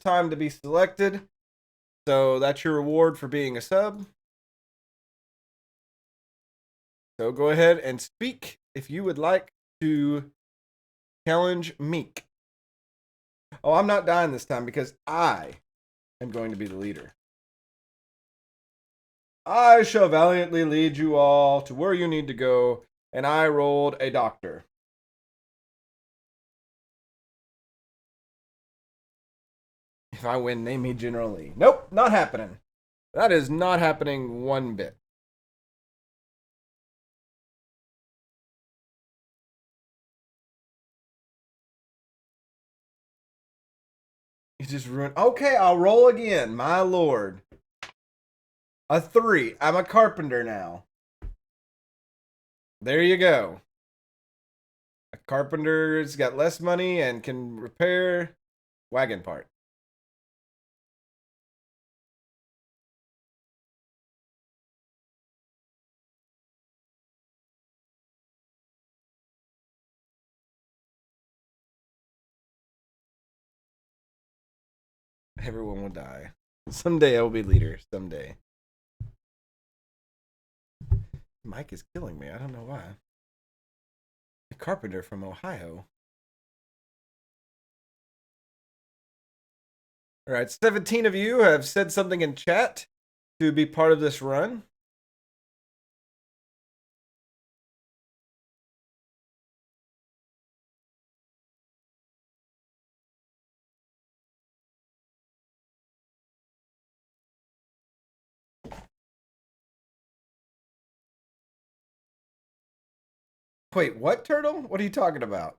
time to be selected. So that's your reward for being a sub. So go ahead and speak if you would like to challenge MECC. Oh, I'm not dying this time because I am going to be the leader. I shall valiantly lead you all to where you need to go, and I rolled a doctor. If I win, name me General Lee. Nope, not happening. That is not happening one bit. You just ruined. Okay, I'll roll again. My lord. A 3. I'm a carpenter now. There you go. A carpenter's got less money and can repair wagon parts. Everyone will die. Someday I will be leader. Someday. Mike is killing me. I don't know why. A carpenter from Ohio. All right, 17 of you have said something in chat to be part of this run. Wait, what, Turtle? What are you talking about?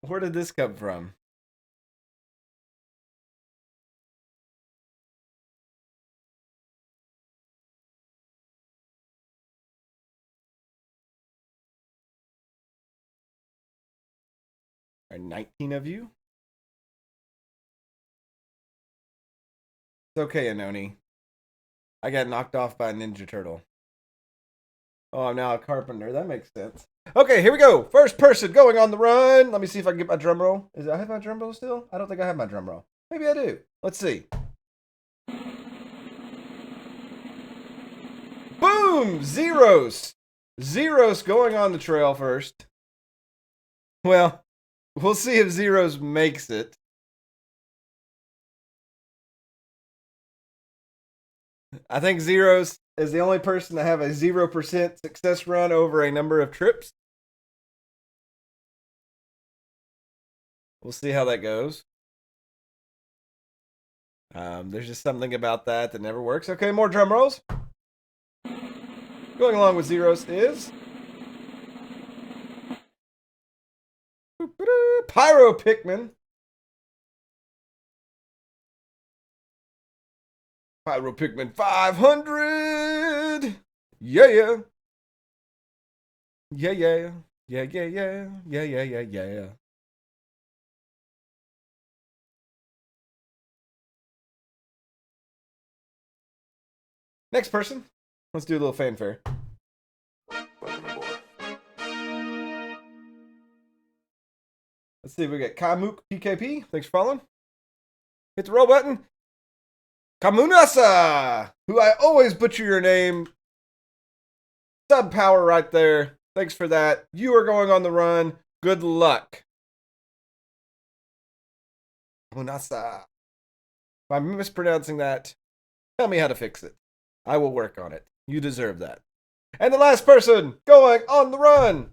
Where did this come from? Are 19 of you? It's okay, Anoni. I got knocked off by a Ninja Turtle. Oh, I'm now a carpenter. That makes sense. Okay, here we go. First person going on the run. Let me see if I can get my drum roll. I have my drum roll still? I don't think I have my drum roll. Maybe I do. Let's see. Boom! Zeros. Zeros going on the trail first. Well, we'll see if Zeros makes it. I think Zeros is the only person to have a 0% success run over a number of trips. We'll see how that goes. There's just something about that never works. Okay, more drum rolls. Going along with Zeros is Pyro Pikmin. Pyro Pikmin 500. Yeah, yeah. Yeah, yeah. Yeah, yeah, yeah. Yeah, yeah, yeah, yeah. Next person. Let's do a little fanfare. Let's see, we got Kamuk PKP. Thanks for following. Hit the roll button. Kamunasa, who I always butcher your name. Sub power right there. Thanks for that. You are going on the run. Good luck. Kamunasa. If I'm mispronouncing that, tell me how to fix it. I will work on it. You deserve that. And the last person going on the run.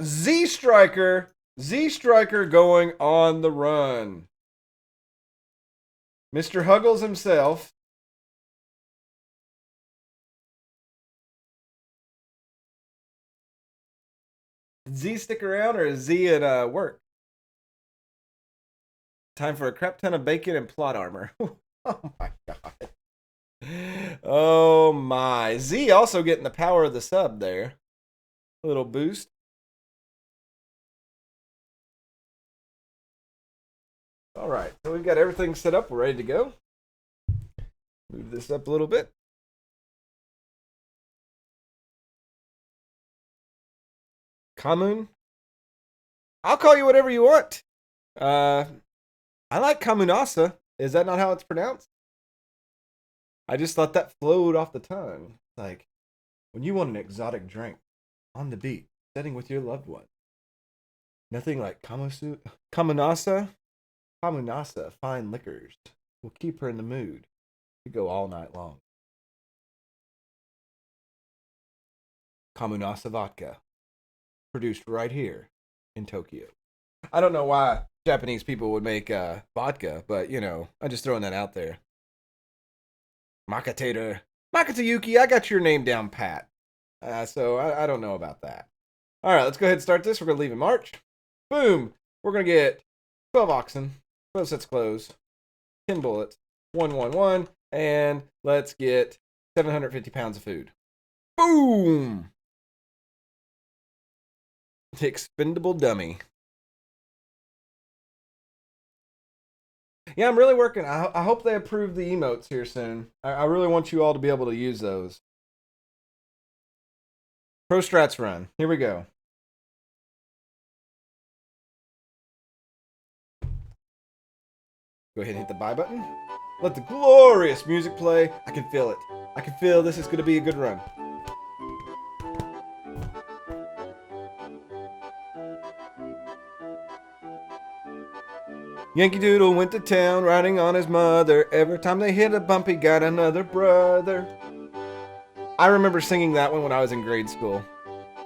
Z Striker. Z Striker going on the run. Mr. Huggles himself. Did Z stick around or is Z at work? Time for a crap ton of bacon and plot armor. Oh my god. Oh my. Z also getting the power of the sub there. A little boost. All right, so we've got everything set up. We're ready to go. Move this up a little bit. Kamun I'll call you whatever you want. I like Kamunasa. Is that not how it's pronounced? I just thought that flowed off the tongue. Like, when you want an exotic drink on the beach, sitting with your loved one. Nothing like Kamunasa. Kamunasa fine liquors will keep her in the mood to go all night long. Kamunasa vodka, produced right here in Tokyo. I don't know why Japanese people would make vodka, but you know, I'm just throwing that out there. Makatayuki, I got your name down pat. So I don't know about that. All right, let's go ahead and start this. We're going to leave in March. Boom. We're going to get 12 oxen, 12 sets of clothes, 10 bullets, 111, and let's get 750 pounds of food. Boom. The expendable dummy. Yeah, I'm really working. I hope they approve the emotes here soon. I really want you all to be able to use those. Pro Strats run. Here we go. Go ahead and hit the buy button. Let the glorious music play. I can feel it. I can feel this is going to be a good run. Yankee Doodle went to town riding on his mother. Every time they hit a bump, he got another brother. I remember singing that one when I was in grade school.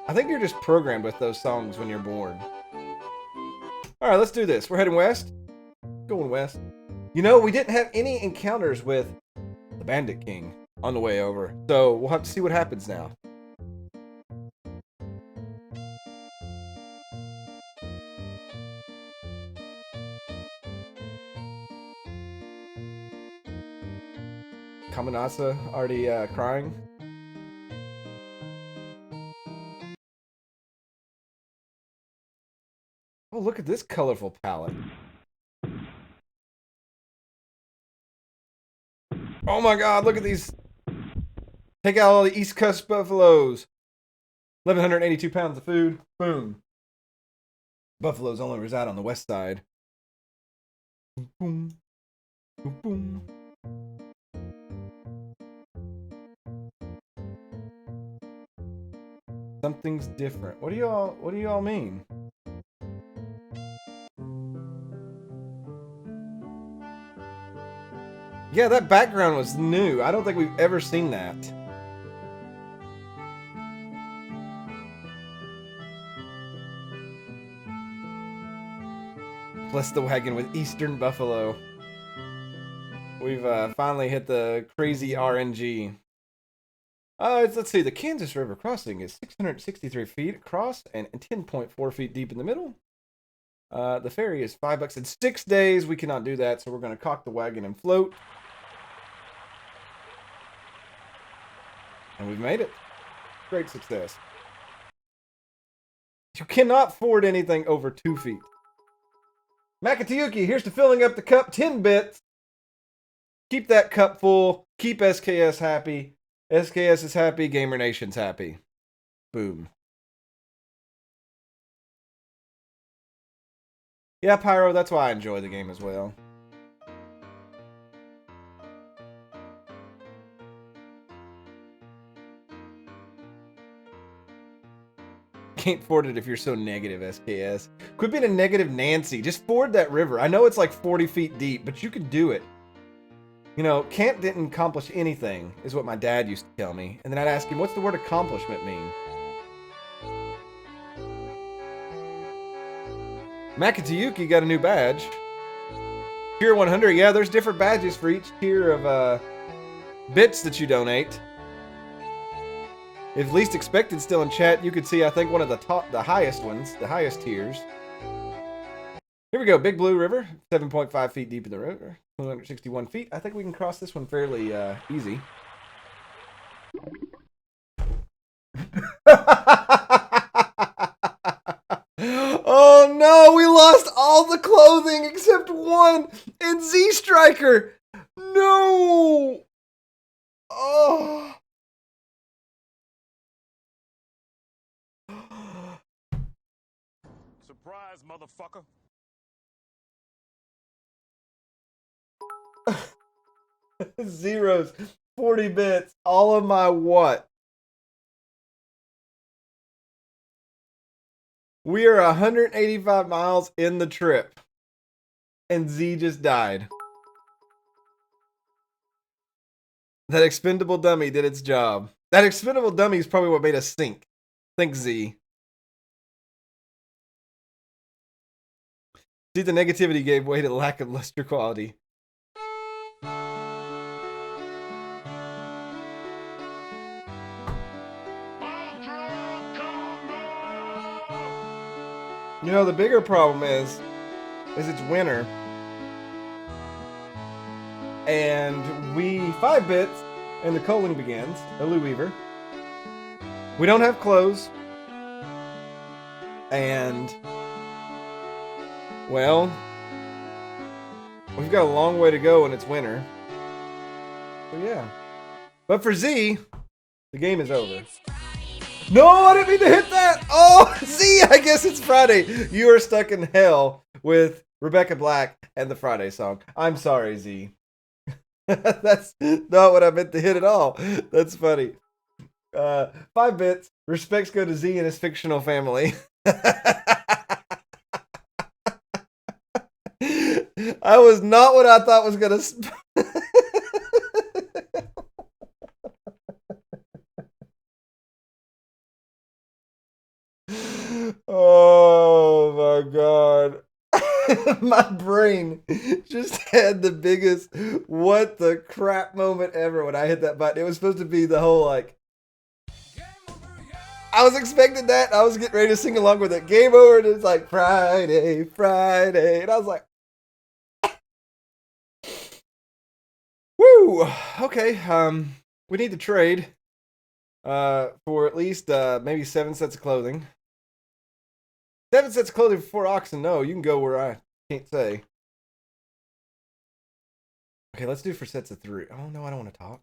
I think you're just programmed with those songs when you're born. All right, let's do this. We're heading west. Going west. You know, we didn't have any encounters with the Bandit King on the way over, so we'll have to see what happens now. Kamanasa already crying. Oh, look at this colorful palette. Oh my god, look at these. Take out all the East Coast buffaloes. 1,182 pounds of food. Boom. Buffaloes only reside on the west side. Boom. Boom. Boom. Something's different. What do y'all mean? Yeah, that background was new. I don't think we've ever seen that. Bless the wagon with Eastern Buffalo. We've finally hit the crazy RNG. Let's see. The Kansas River crossing is 663 feet across and 10.4 feet deep in the middle. The ferry is $5 in 6 days. We cannot do that, so we're going to cock the wagon and float. And we've made it. Great success. You cannot ford anything over 2 feet. Makatayuki, here's to filling up the cup 10 bits. Keep that cup full. Keep SKS happy. SKS is happy. Gamer Nation's happy. Boom. Yeah, Pyro, that's why I enjoy the game as well. Can't ford it if you're so negative, SKS. Quit being a negative Nancy. Just ford that river. I know it's like 40 feet deep, but you can do it. You know, Kant didn't accomplish anything, is what my dad used to tell me. And then I'd ask him, what's the word accomplishment mean? Makatayuki got a new badge. Tier 100. Yeah, there's different badges for each tier of bits that you donate. If least expected still in chat, you could see, I think, one of the highest ones, the highest tiers. Here we go, Big Blue River, 7.5 feet deep in the river, 261 feet. I think we can cross this one fairly easy. Oh no, we lost all the clothing except one and Z Striker. No. Oh. Surprise, motherfucker. Zeros, 40 bits, all of my what? We are 185 miles in the trip. And Z just died. That expendable dummy did its job. That expendable dummy is probably what made us sink. Think Z. See, the negativity gave way to lack of luster quality. You know, the bigger problem is it's winter. And we 5 bits and the culling begins. A Lou Weaver. We don't have clothes. And well, we've got a long way to go and it's winter. So yeah. But for Z, the game is over. No, I didn't mean to hit that. Oh, Z, I guess it's Friday. You are stuck in hell with Rebecca Black and the Friday song. I'm sorry, Z. That's not what I meant to hit at all. That's funny. 5 bits. Respects go to Z and his fictional family. I was not what I thought was gonna. Oh my god. My brain just had the biggest what the crap moment ever when I hit that button. It was supposed to be the whole like. I was expecting that. I was getting ready to sing along with it. Game over, and it's like Friday, Friday. And I was like, woo! Okay, we need to trade for at least maybe 7 sets of clothing. 7 sets of clothing for 4 oxen. No, you can go where I can't say. Okay, let's do for sets of 3. Oh, no, I don't want to talk.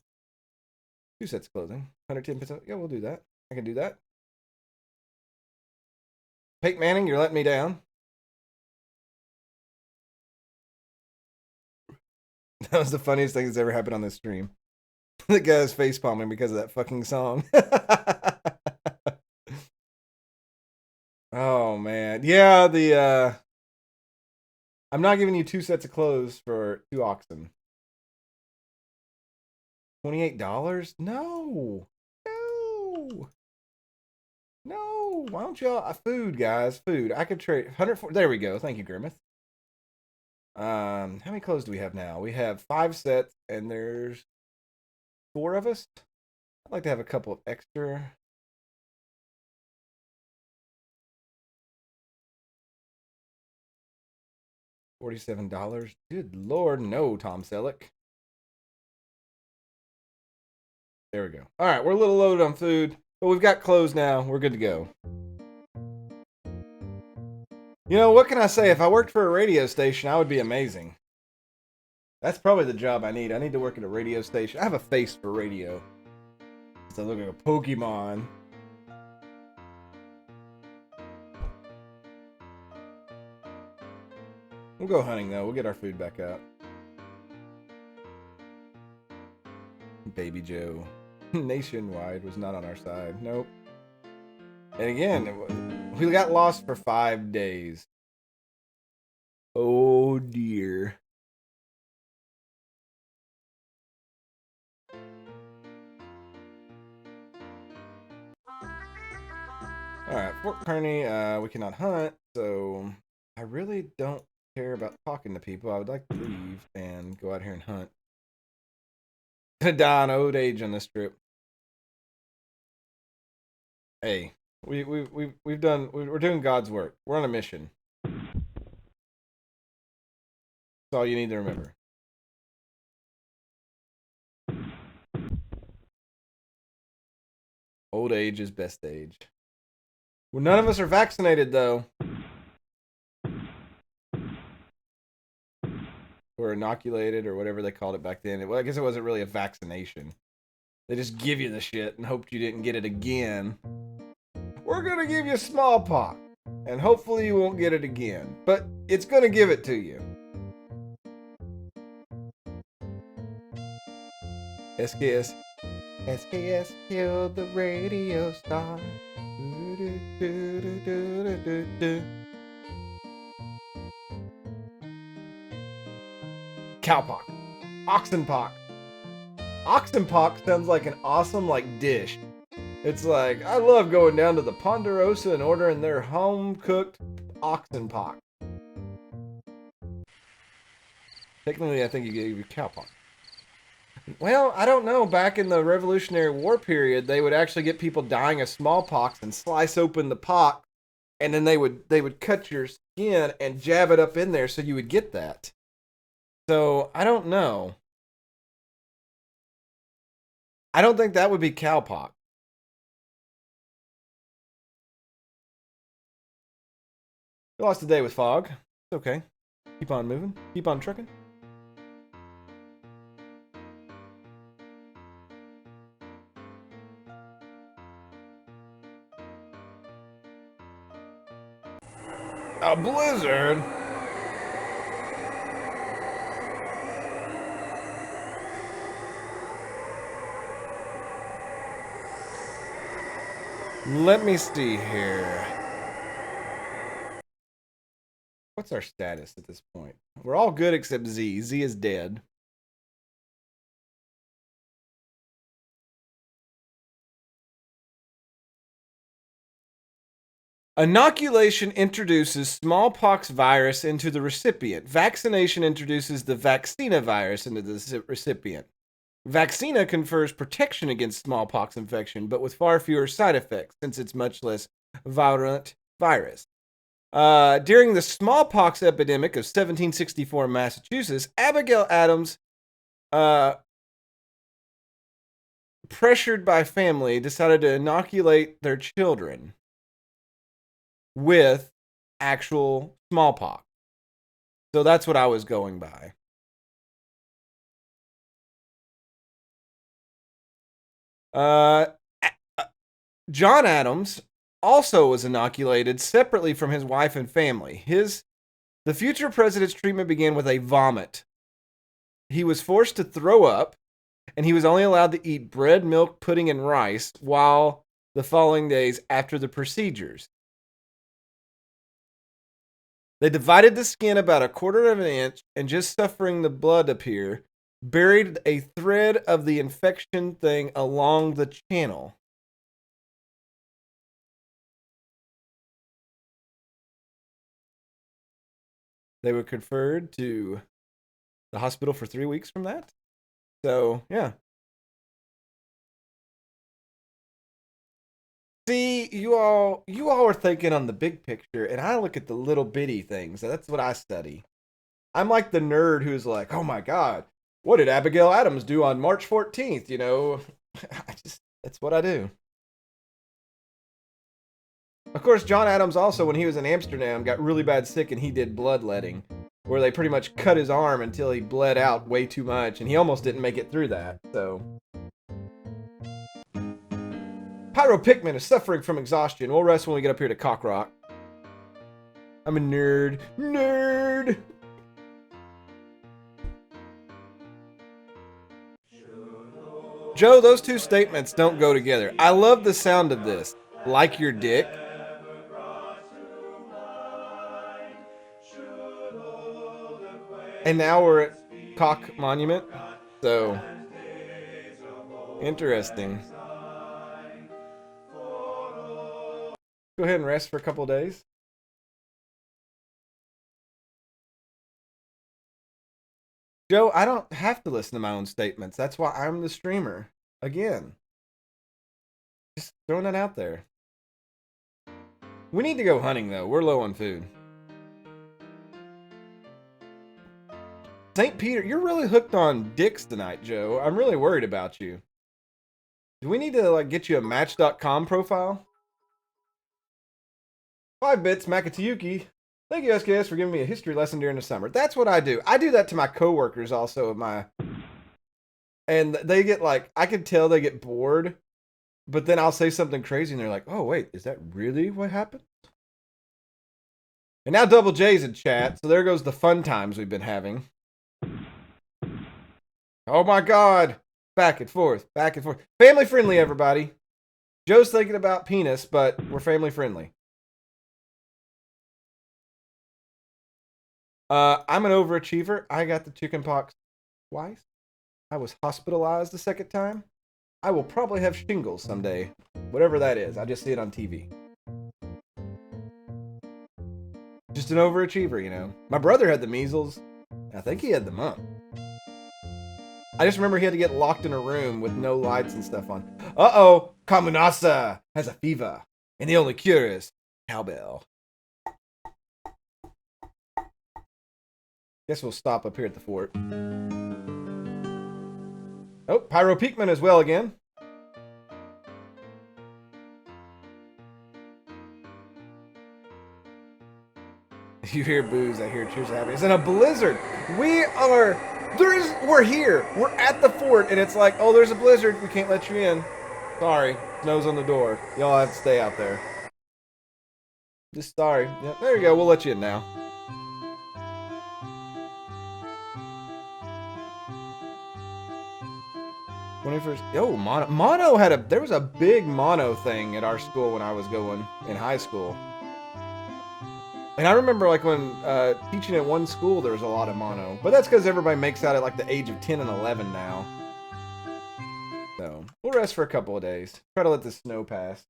2 sets of clothing. 110%. Yeah, we'll do that. I can do that. Peyton Manning, you're letting me down. That was the funniest thing that's ever happened on this stream. The guy's face palming because of that fucking song. Oh man. Yeah, I'm not giving you 2 sets of clothes for 2 oxen. $28? No. No. No. Why don't y'all food, guys? Food. I could trade 104. There we go. Thank you, Grimmeth. How many clothes do we have now? We have 5 sets and there's 4 of us. I'd like to have a couple of extra. $47. Good Lord, no, Tom Selleck. There we go. All right, we're a little loaded on food, but we've got clothes now. We're good to go. You know, what can I say? If I worked for a radio station, I would be amazing. That's probably the job I need. I need to work at a radio station. I have a face for radio. So I look like a Pokemon. We'll go hunting, though. We'll get our food back out. Baby Joe. Nationwide was not on our side. Nope. And again, we got lost for 5 days. Oh, dear. Alright, Fort Kearney, we cannot hunt, so I really don't care about talking to people. I would like to leave and go out here and hunt. Gonna die on old age on this trip. Hey, we're doing God's work. We're on a mission. That's all you need to remember. Old age is best age. Well, none of us are vaccinated, though. Or inoculated, or whatever they called it back then. Well, I guess it wasn't really a vaccination. They just give you the shit and hoped you didn't get it again. We're gonna give you smallpox. And hopefully you won't get it again. But it's going to give it to you. SKS. SKS killed the radio star. Cowpox. Oxenpox. Oxenpox sounds like an awesome dish. It's like, I love going down to the Ponderosa and ordering their home-cooked oxenpox. Technically, I think you gave you cowpox. Well, I don't know. Back in the Revolutionary War period, they would actually get people dying of smallpox and slice open the pox, and then they would cut your skin and jab it up in there so you would get that. So, I don't know. I don't think that would be cowpox. You lost a day with fog. It's okay. Keep on moving. Keep on trucking. A blizzard? Let me see here. What's our status at this point? We're all good except Z. Z is dead. Inoculation introduces smallpox virus into the recipient. Vaccination introduces the vaccina virus into the recipient. Vaccina confers protection against smallpox infection, but with far fewer side effects, since it's much less virulent virus. During the smallpox epidemic of 1764 in Massachusetts, Abigail Adams, pressured by family, decided to inoculate their children with actual smallpox. So that's what I was going by. John Adams also was inoculated separately from his wife and family. The future president's treatment began with a vomit. He was forced to throw up, and he was only allowed to eat bread, milk, pudding, and rice while the following days after the procedures. They divided the skin about 1/4 of an inch, and just suffering the blood appear, buried a thread of the infection thing along the channel. They were conferred to the hospital for 3 weeks from that. So, yeah. See, you all are thinking on the big picture, and I look at the little bitty things. That's what I study. I'm like the nerd who's like, oh my God, what did Abigail Adams do on March 14th? You know, that's what I do. Of course, John Adams also, when he was in Amsterdam, got really bad sick and he did bloodletting, where they pretty much cut his arm until he bled out way too much, and he almost didn't make it through that, so. Pyro Pikmin is suffering from exhaustion. We'll rest when we get up here to Cock Rock. I'm a nerd. Nerd! Joe, those two statements don't go together. I love the sound of this. Like your dick. And now we're at Cock Monument. So, interesting. Go ahead and rest for a couple of days. Joe, I don't have to listen to my own statements. That's why I'm the streamer. Again. Just throwing that out there. We need to go hunting, though. We're low on food. St. Peter, you're really hooked on dicks tonight, Joe. I'm really worried about you. Do we need to get you a Match.com profile? 5 bits, Makatiyuki. Thank you, SKS, for giving me a history lesson during the summer. That's what I do. I do that to my coworkers also. And they get I can tell they get bored, but then I'll say something crazy and they're like, oh, wait, is that really what happened? And now Double J's in chat, so there goes the fun times we've been having. Oh my God. Back and forth, back and forth. Family friendly, everybody. Joe's thinking about penis, but we're family friendly. I'm an overachiever. I got the chicken pox twice. I was hospitalized the second time. I will probably have shingles someday. Whatever that is. I just see it on TV. Just an overachiever, you know. My brother had the measles. I think he had the mump. I just remember he had to get locked in a room with no lights and stuff on. Uh-oh, Kamunasa has a fever, and the only cure is cowbell. Guess we'll stop up here at the fort. Oh, Pyro Peakman as well again. You hear booze, I hear cheers of happiness. And a blizzard. We're here. We're at the fort, and it's like, oh, there's a blizzard. We can't let you in. Sorry. Snow's on the door. Y'all have to stay out there. Just sorry. Yeah, there you go. We'll let you in now. Oh, mono there was a big mono thing at our school when I was going in high school. And I remember like when teaching at one school, there was a lot of mono. But that's because everybody makes out at like the age of 10 and 11 now. So we'll rest for a couple of days. Try to let the snow pass.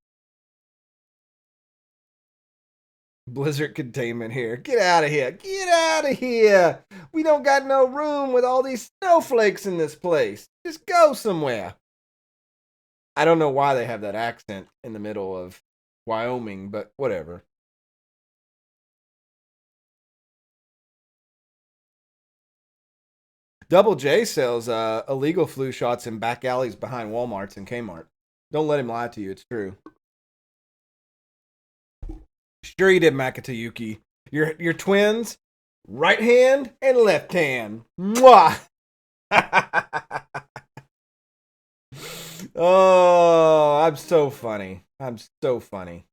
Blizzard containment here. Get out of here. Get out of here. We don't got no room with all these snowflakes in this place. Just go somewhere. I don't know why they have that accent in the middle of Wyoming, but whatever. Double J sells illegal flu shots in back alleys behind Walmarts and Kmart. Don't let him lie to you. It's true. Sure you did, Makatayuki. Your twins, right hand and left hand. Mwah! Oh, I'm so funny. I'm so funny.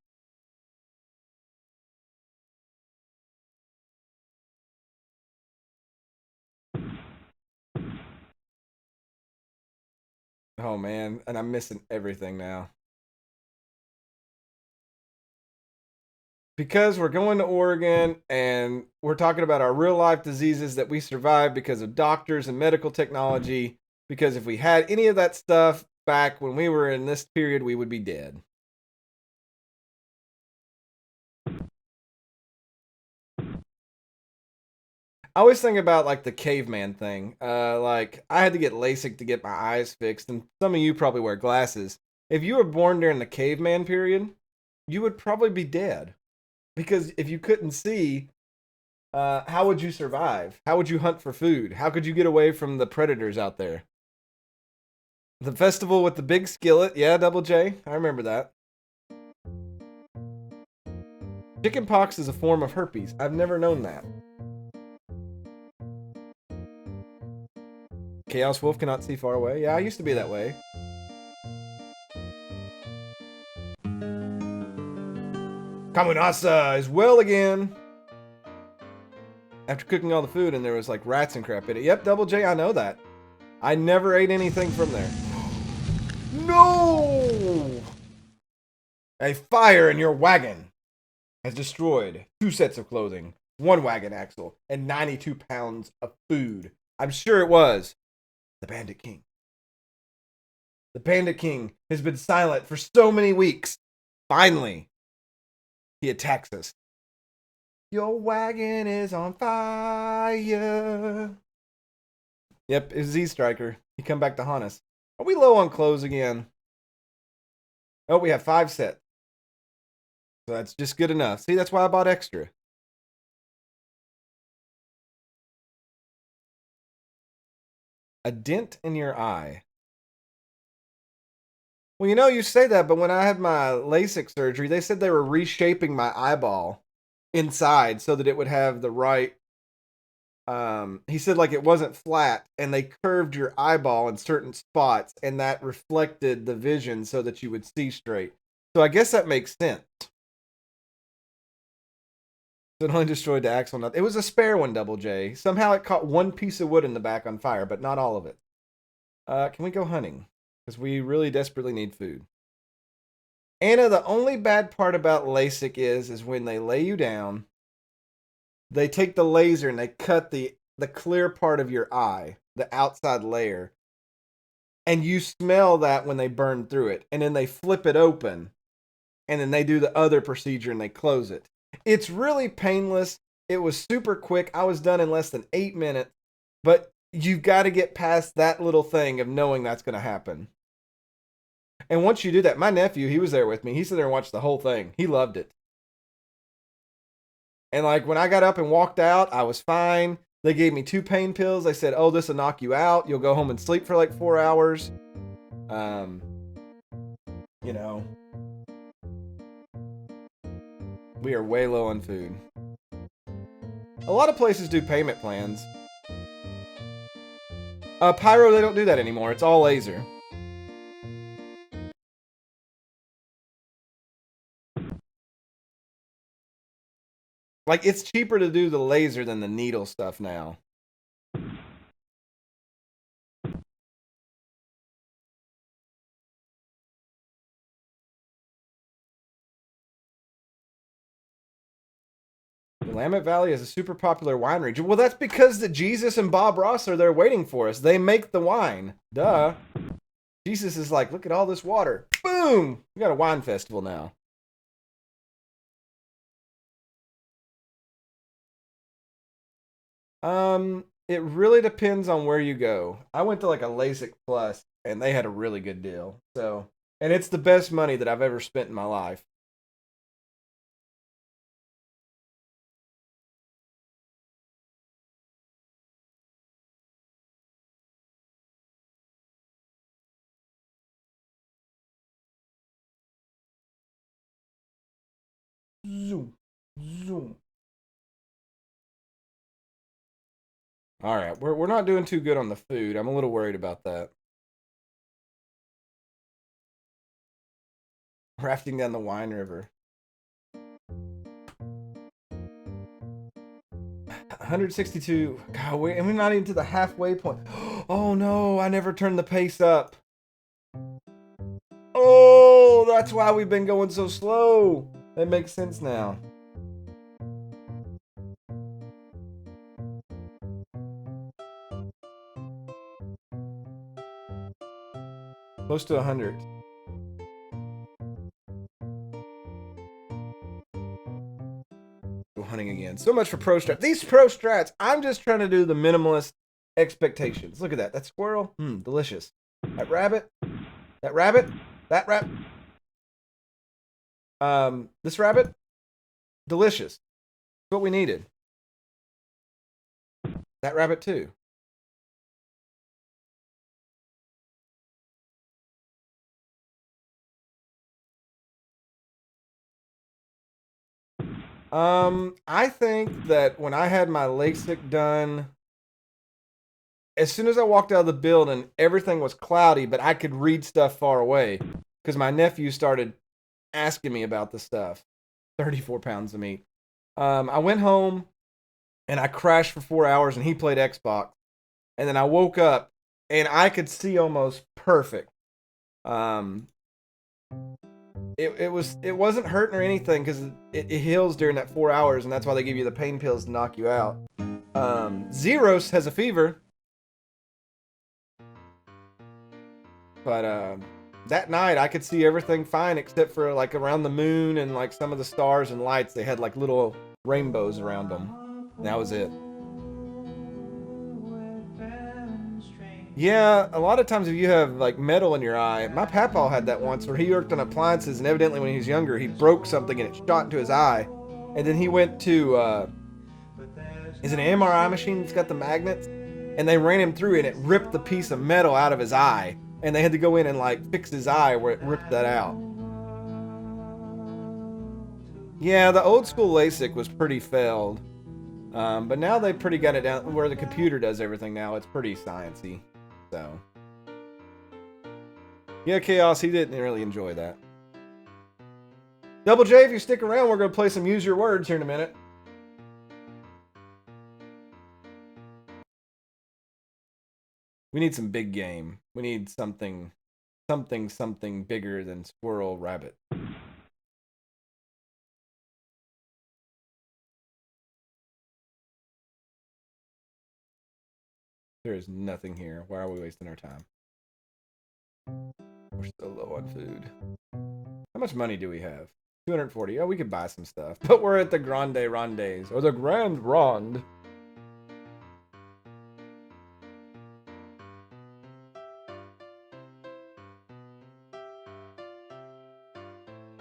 Oh, man. And I'm missing everything now. Because we're going to Oregon and we're talking about our real life diseases that we survived because of doctors and medical technology. Because if we had any of that stuff back when we were in this period, we would be dead. I always think about like the caveman thing. Like I had to get LASIK to get my eyes fixed, and some of you probably wear glasses. If you were born during the caveman period, you would probably be dead. Because if you couldn't see, how would you survive? How would you hunt for food? How could you get away from the predators out there? The festival with the big skillet. Yeah, Double J. I remember that. Chickenpox is a form of herpes. I've never known that. Chaos Wolf cannot see far away. Yeah, I used to be that way. Kamunasa is well again. After cooking all the food and there was like rats and crap in it. Yep, Double J, I know that. I never ate anything from there. No! A fire in your wagon has destroyed 2 sets of clothing, 1 wagon axle, and 92 pounds of food. I'm sure it was the Bandit King. The Bandit King has been silent for so many weeks. Finally, he attacks us. Your wagon is on fire. Yep, it's Z-Striker. He come back to haunt us. Are we low on clothes again? Oh, we have 5 sets. So that's just good enough. See, that's why I bought extra. A dent in your eye. Well, you know, you say that, but when I had my LASIK surgery, they said they were reshaping my eyeball inside so that it would have the right. He said like it wasn't flat, and they curved your eyeball in certain spots, and that reflected the vision so that you would see straight. So I guess that makes sense. It only destroyed the axle nut. It was a spare one, Double J. Somehow it caught one piece of wood in the back on fire, but not all of it. Can we go hunting? Because we really desperately need food. Anna, the only bad part about LASIK is when they lay you down, they take the laser and they cut the clear part of your eye, the outside layer, and you smell that when they burn through it. And then they flip it open, and then they do the other procedure and they close it. It's really painless. It was super quick. I was done in less than 8 minutes, but you've got to get past that little thing of knowing that's going to happen. And once you do that, my nephew, he was there with me. He sat there and watched the whole thing. He loved it. And like when I got up and walked out, I was fine. They gave me 2 pain pills. They said, oh, this will knock you out. You'll go home and sleep for like 4 hours. You know, we are way low on food. A lot of places do payment plans. Pyro, they don't do that anymore. It's all laser. Like, it's cheaper to do the laser than the needle stuff now. Willamette Valley is a super popular wine region. Well, that's because the Jesus and Bob Ross are there waiting for us. They make the wine. Duh. Jesus is like, look at all this water. Boom! We got a wine festival now. It really depends on where you go. I went to like a LASIK Plus, and they had a really good deal. So, and it's the best money that I've ever spent in my life. Zoom, zoom. All right, we're not doing too good on the food. I'm a little worried about that. Rafting down the wine river. 162. God, and we're not even to the halfway point. Oh no, I never turned the pace up. Oh, that's why we've been going so slow. That makes sense now. Close to 100. Go hunting again. So much for pro strats. These pro strats, I'm just trying to do the minimalist expectations. Look at that. That squirrel. Delicious. That rabbit. That rabbit. That rabbit. This rabbit. Delicious. That's what we needed. That rabbit too. I think that when I had my LASIK done, as soon as I walked out of the building, everything was cloudy, but I could read stuff far away because my nephew started asking me about the stuff. 34 pounds of meat. I went home and I crashed for 4 hours and he played Xbox. And then I woke up and I could see almost perfect. It wasn't hurting or anything because it heals during that 4 hours, and that's why they give you the pain pills to knock you out. Zeros has a fever, but that night I could see everything fine except for like around the moon and like some of the stars and lights. They had like little rainbows around them. And that was it. Yeah, a lot of times if you have like metal in your eye, my papa had that once where he worked on appliances and evidently when he was younger he broke something and it shot into his eye. And then he went to, is it an MRI machine that's got the magnets? And they ran him through it and it ripped the piece of metal out of his eye. And they had to go in and like fix his eye where it ripped that out. Yeah, the old school LASIK was pretty failed. But now they pretty got it down where the computer does everything now. It's pretty sciencey. So, yeah, Chaos, he didn't really enjoy that. Double J, if you stick around, we're going to play some Use Your Words here in a minute. We need some big game. We need something bigger than squirrel rabbit. There is nothing here. Why are we wasting our time? We're so low on food. How much money do we have? 240. Oh, we could buy some stuff. But we're at the Grande Rondes. Or the Grand Ronde.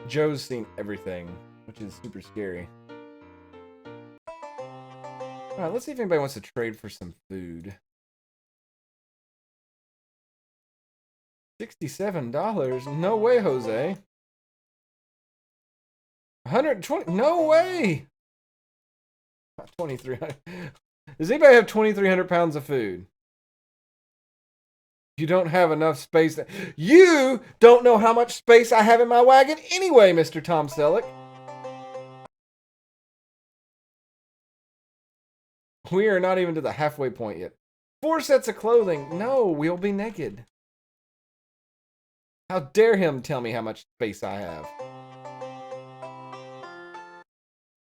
Joe's seen everything, which is super scary. Alright, let's see if anybody wants to trade for some food. $67? No way, Jose. 120? No way! 2,300. Does anybody have 2,300 pounds of food? You don't have enough space. You don't know how much space I have in my wagon anyway, Mr. Tom Selleck. We are not even to the halfway point yet. 4 sets of clothing. No, we'll be naked. How dare him tell me how much space I have.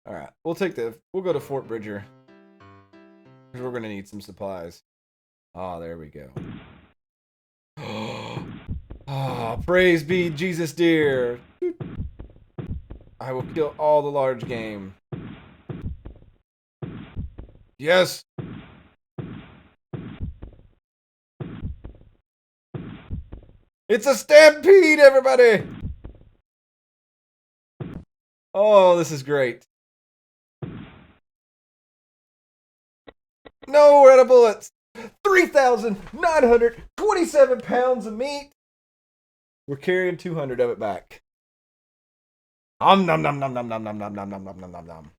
Alright, we'll go to Fort Bridger. Because we're going to need some supplies. Oh, there we go. Oh, praise be Jesus dear. I will kill all the large game. Yes. It's a stampede, everybody. Oh, this is great. No, we're out of bullets. 3,927 pounds of meat. We're carrying 200 of it back. Nom nom nom nom nom nom nom nom nom nom nom nom nom nom.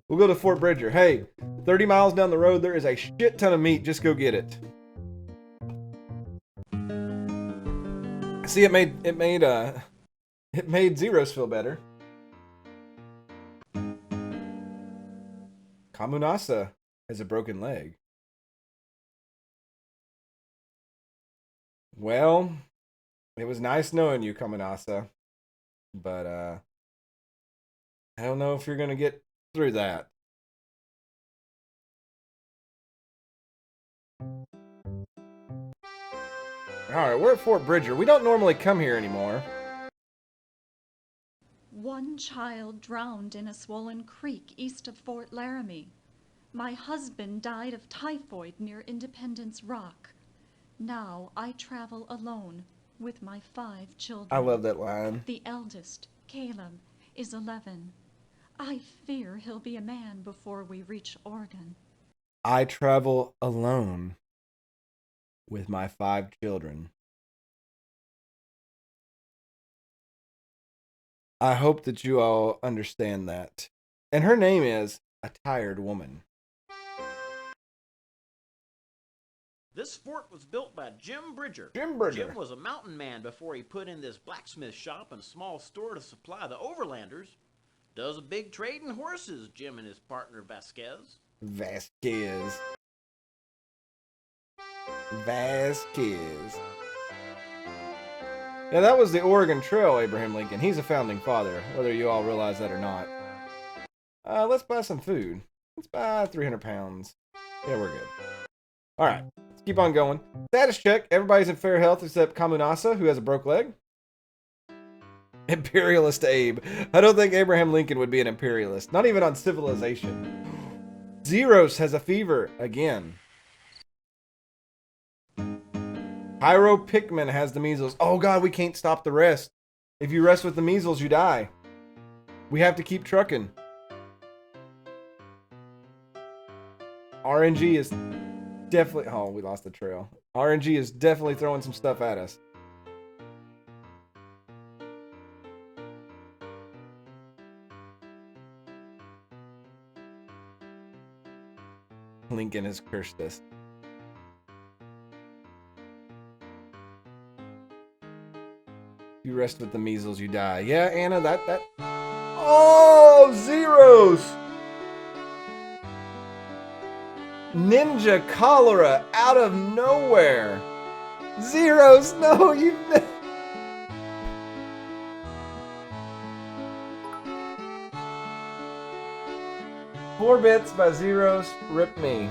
We'll go to Fort Bridger. Hey, 30 miles down the road, there is a shit ton of meat. Just go get it. See, it made Zeros feel better. Kamunasa has a broken leg. Well, it was nice knowing you, Kamunasa. But, I don't know if you're going to get through that. Alright, we're at Fort Bridger. We don't normally come here anymore. One child drowned in a swollen creek east of Fort Laramie. My husband died of typhoid near Independence Rock. Now I travel alone with my 5 children. I love that line. The eldest, Caleb, is 11. I fear he'll be a man before we reach Oregon. I travel alone with my 5 children. I hope that you all understand that. And her name is A Tired Woman. This fort was built by Jim Bridger. Jim Bridger. Jim was a mountain man before he put in this blacksmith shop and small store to supply the overlanders. Does a big trade in horses, Jim and his partner Vasquez. Vasquez. Yeah, that was the Oregon Trail, Abraham Lincoln. He's a founding father, whether you all realize that or not. Let's buy some food. Let's buy 300 pounds. Yeah, we're good. Alright, let's keep on going. Status check. Everybody's in fair health except Kamunasa, who has a broke leg. Imperialist Abe. I don't think Abraham Lincoln would be an imperialist. Not even on civilization. Zeros has a fever again. Pyro Pickman has the measles. Oh god, we can't stop the rest. If you rest with the measles, you die. We have to keep trucking. RNG is definitely... Oh, we lost the trail. RNG is definitely throwing some stuff at us. Lincoln has cursed us. You rest with the measles, you die. Yeah, Anna, that... Oh, zeros! Ninja cholera out of nowhere. Zeros, no, you. 4 bits by Zeros, rip me.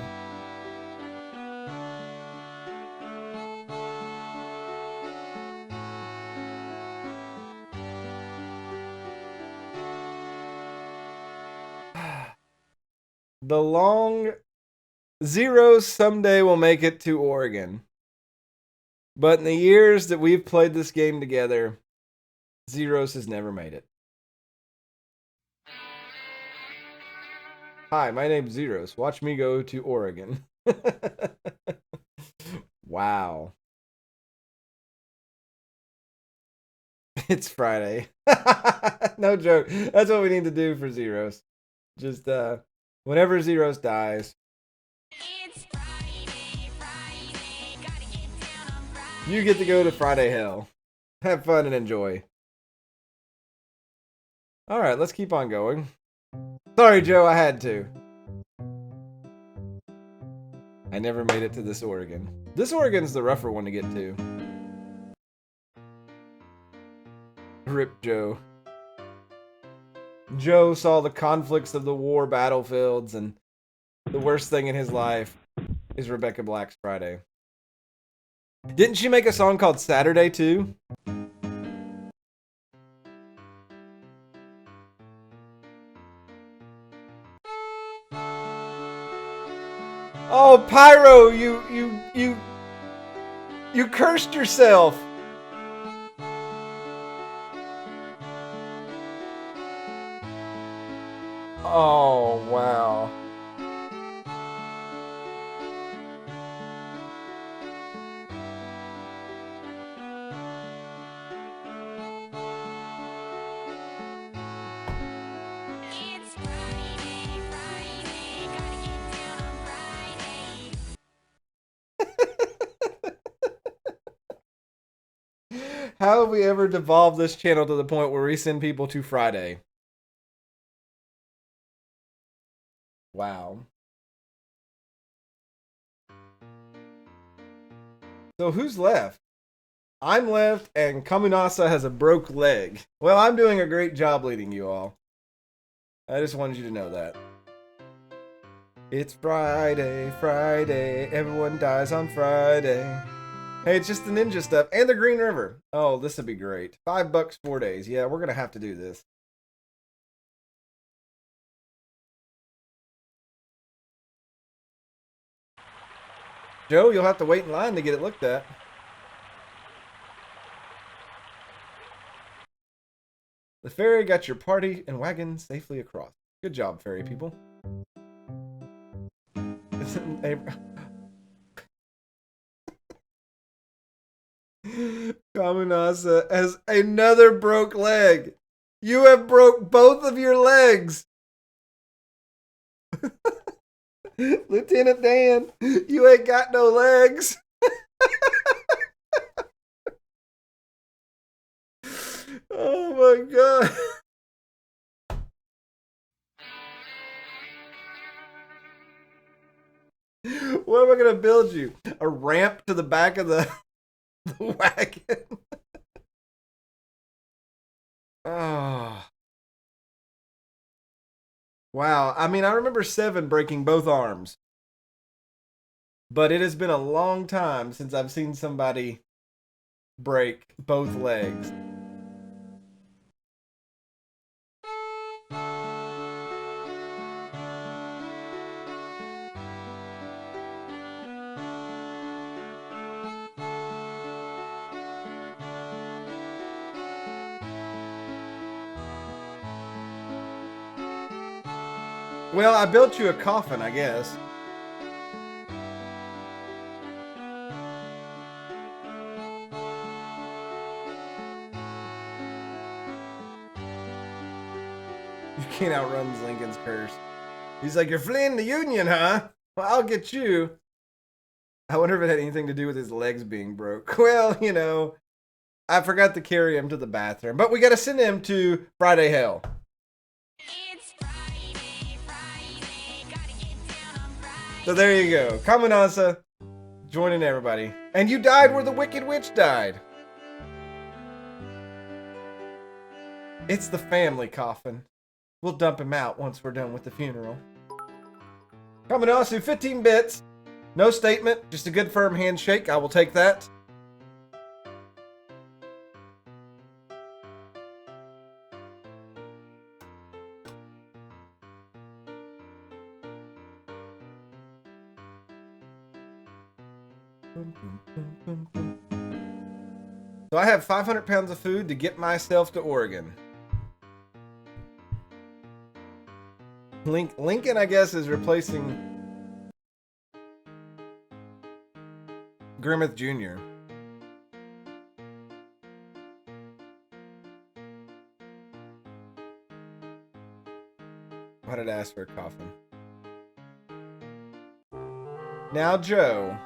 The long Zeros someday will make it to Oregon. But in the years that we've played this game together, Zeros has never made it. Hi, my name's Zeros. Watch me go to Oregon. Wow. It's Friday. No joke. That's what we need to do for Zeros. Just whenever Zeros dies. It's Friday, Friday. Gotta get down on Friday. You get to go to Friday Hell. Have fun and enjoy. Alright, let's keep on going. Sorry, Joe, I had to. I never made it to this Oregon. This Oregon's the rougher one to get to. Rip Joe. Joe saw the conflicts of the war battlefields, and the worst thing in his life is Rebecca Black's Friday. Didn't she make a song called Saturday too? Oh, Pyro, you cursed yourself. Oh, wow. It's Friday, Friday, gotta get down on Friday. How have we ever devolved this channel to the point where we send people to Friday? Wow. So who's left? I'm left, and Kamunasa has a broke leg. Well, I'm doing a great job leading you all. I just wanted you to know that. It's Friday, Friday. Everyone dies on Friday. Hey, it's just the ninja stuff and the Green River. Oh, this would be great. $5, 4 days. Yeah, we're going to have to do this. Joe, you'll have to wait in line to get it looked at. The ferry got your party and wagon safely across. Good job, ferry people. Kamunasa has another broke leg. You have broke both of your legs. Lieutenant Dan, you ain't got no legs. Oh my god. What am I gonna build you? A ramp to the back of the wagon? Oh. Wow. I mean, I remember 7 breaking both arms. But it has been a long time since I've seen somebody break both legs. Well, I built you a coffin, I guess. You can't outrun Lincoln's curse. He's like, you're fleeing the Union, huh? Well, I'll get you. I wonder if it had anything to do with his legs being broke. Well, you know, I forgot to carry him to the bathroom. But we got to send him to Friday Hell. It's Friday, Friday. Gotta get down on Friday. So there you go. Kamunasa joining everybody. And you died where the Wicked Witch died. It's the family coffin. We'll dump him out once we're done with the funeral. Kamunasa, 15 bits. No statement, just a good firm handshake. I will take that. So I have 500 pounds of food to get myself to Oregon. Lincoln, I guess, is replacing Grimmeth Jr. Why did I ask for a coffin? Now, Joe.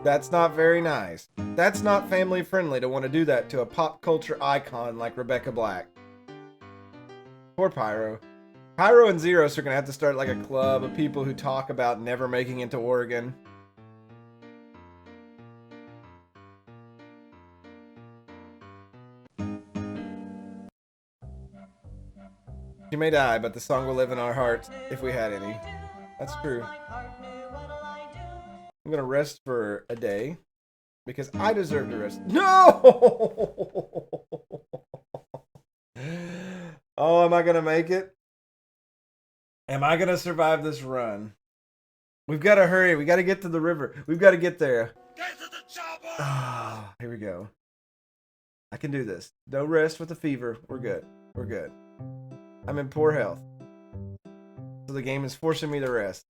That's not very nice. That's not family friendly to want to do that to a pop culture icon like Rebecca Black. Poor Pyro. Pyro and Zeros are going to have to start like a club of people who talk about never making it to Oregon. She may die, but the song will live in our hearts if we had any. That's true. I'm gonna rest for a day because I deserve to rest. No! Oh, am I gonna make it? Am I gonna survive this run? We've got to hurry. We got to get to the river. We've got to get there. Get to the chopper! Ah, here we go. I can do this. No rest with the fever. We're good. We're good. I'm in poor health. So the game is forcing me to rest.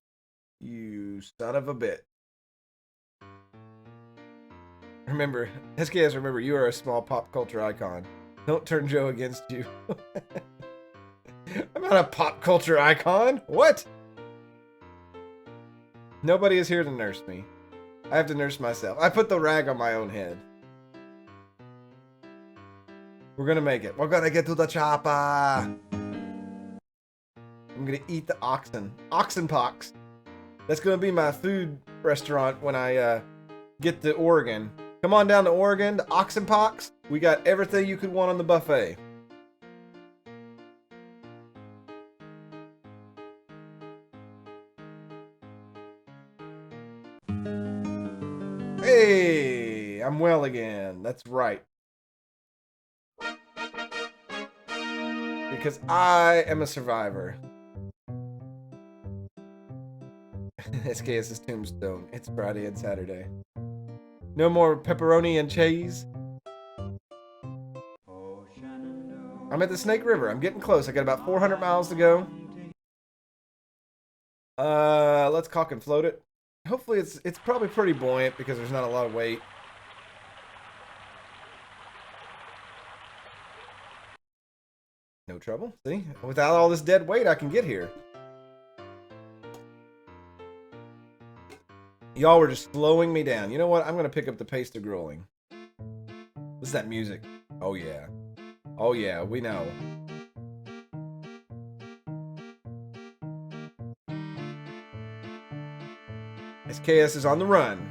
You son of a bitch. Remember, SKS, remember, you are a small pop culture icon. Don't turn Joe against you. I'm not a pop culture icon. What? Nobody is here to nurse me. I have to nurse myself. I put the rag on my own head. We're gonna make it. We're gonna get to the chopper. I'm gonna eat the oxen. Oxen pox. That's gonna be my food restaurant when I get to Oregon. Come on down to Oregon, to Oxen Pox. We got everything you could want on the buffet. Hey, I'm well again. That's right. Because I am a survivor. SKS's tombstone. It's Friday and Saturday. No more pepperoni and cheese. I'm at the Snake River. I'm getting close. I got about 400 miles to go. Let's cock and float it. Hopefully it's probably pretty buoyant because there's not a lot of weight. No trouble. See? Without all this dead weight, I can get here. Y'all were just slowing me down. You know what? I'm going to pick up the pace of growing. What's that music? Oh, yeah. Oh, yeah. We know. SKS is on the run.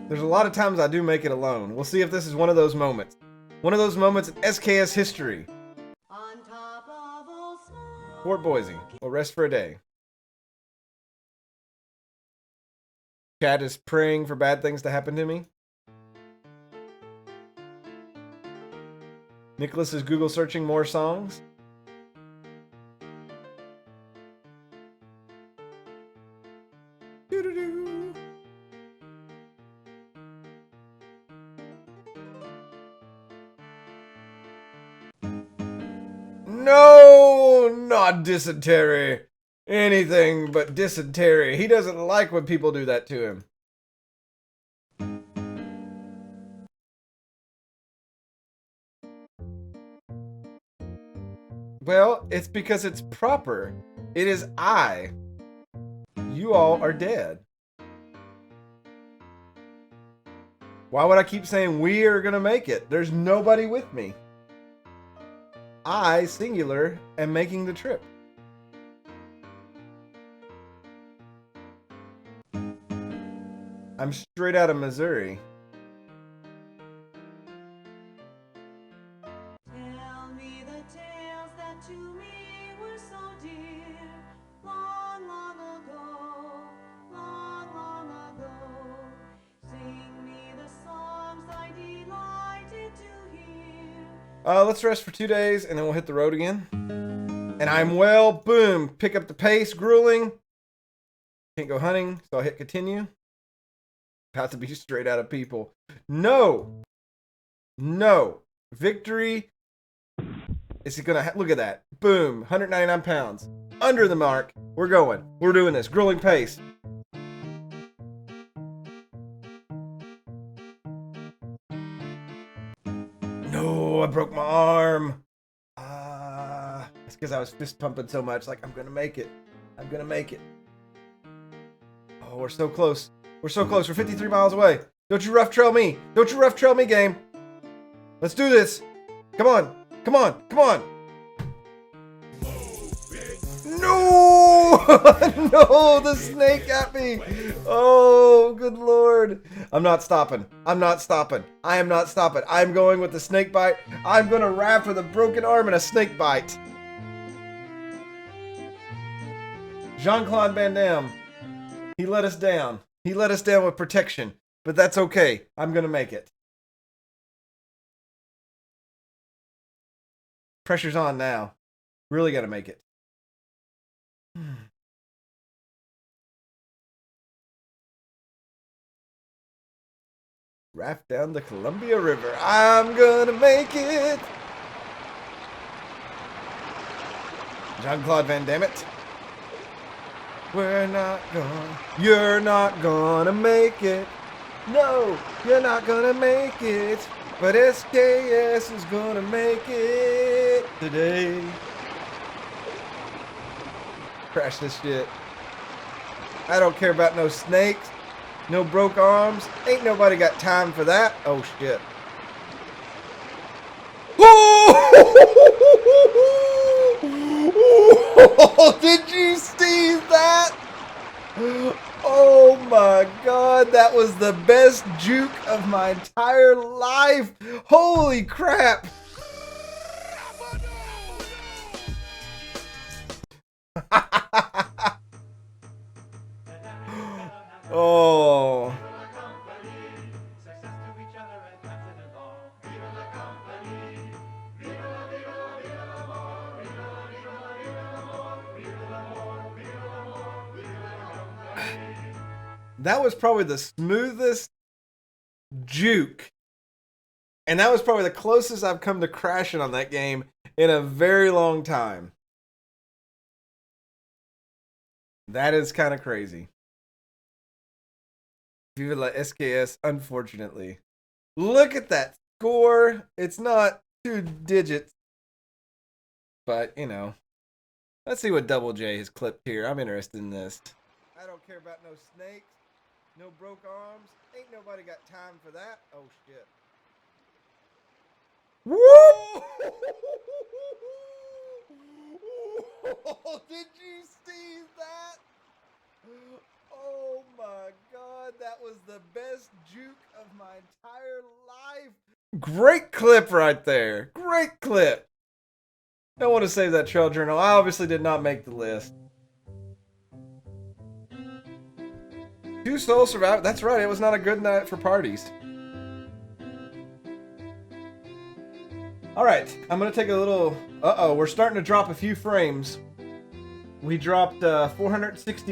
There's a lot of times I do make it alone. We'll see if this is one of those moments. One of those moments in SKS history. On top of all snow. Fort Boise. We'll rest for a day. Chad is praying for bad things to happen to me. Nicholas is Google searching more songs. Doo-doo-doo. No, not dysentery. Anything but dysentery. He doesn't like when people do that to him. Well, it's because it's proper. It is I. You all are dead. Why would I keep saying we are gonna make it? There's nobody with me. I, singular, am making the trip. I'm straight out of Missouri. Tell me the tales that to me were so dear. Long, long ago, long, long ago. Sing me the songs I delighted to hear. Let's rest for 2 days and then we'll hit the road again. And I'm well. Boom. Pick up the pace. Grueling. Can't go hunting, so I'll hit continue. About to be straight out of people. No. No. Victory. Is it gonna look at that? Boom. 199 pounds. Under the mark. We're going. We're doing this. Grueling pace. No, I broke my arm. It's because I was fist pumping so much. Like, I'm gonna make it. I'm gonna make it. Oh, we're so close. We're so close. We're 53 miles away. Don't you rough trail me. Don't you rough trail me, game. Let's do this. Come on. Come on. Come on. No! No, the snake got me. Oh, good Lord. I'm not stopping. I'm not stopping. I am not stopping. I'm going with the snake bite. I'm going to raft with a broken arm and a snake bite. Jean-Claude Van Damme. He let us down. He let us down with protection. But that's okay. I'm going to make it. Pressure's on now. Really got to make it. Raft down the Columbia River. I'm gonna make it. Jean-Claude Van Damme. We're not gonna. You're not gonna make it. No, you're not gonna make it. But SKS is gonna make it today. Crash this shit. I don't care about no snakes, no broke arms. Ain't nobody got time for that. Oh shit. Oh, did you see that? Oh my God, that was the best juke of my entire life. Holy crap. Oh. That was probably the smoothest juke. And that was probably the closest I've come to crashing on that game in a very long time. That is kind of crazy. Viva la SKS, unfortunately. Look at that score. It's not 2 digits. But, you know. Let's see what Double J has clipped here. I'm interested in this. I don't care about no snakes. No broke arms. Ain't nobody got time for that. Oh, shit. Woo! Did you see that? Oh my God, that was the best juke of my entire life. Great clip right there. Great clip. I want to save that trail journal. I obviously did not make the list. 2 sole survivors. That's right, it was not a good night for parties. Alright, I'm going to take a little... Uh-oh, we're starting to drop a few frames. We dropped 460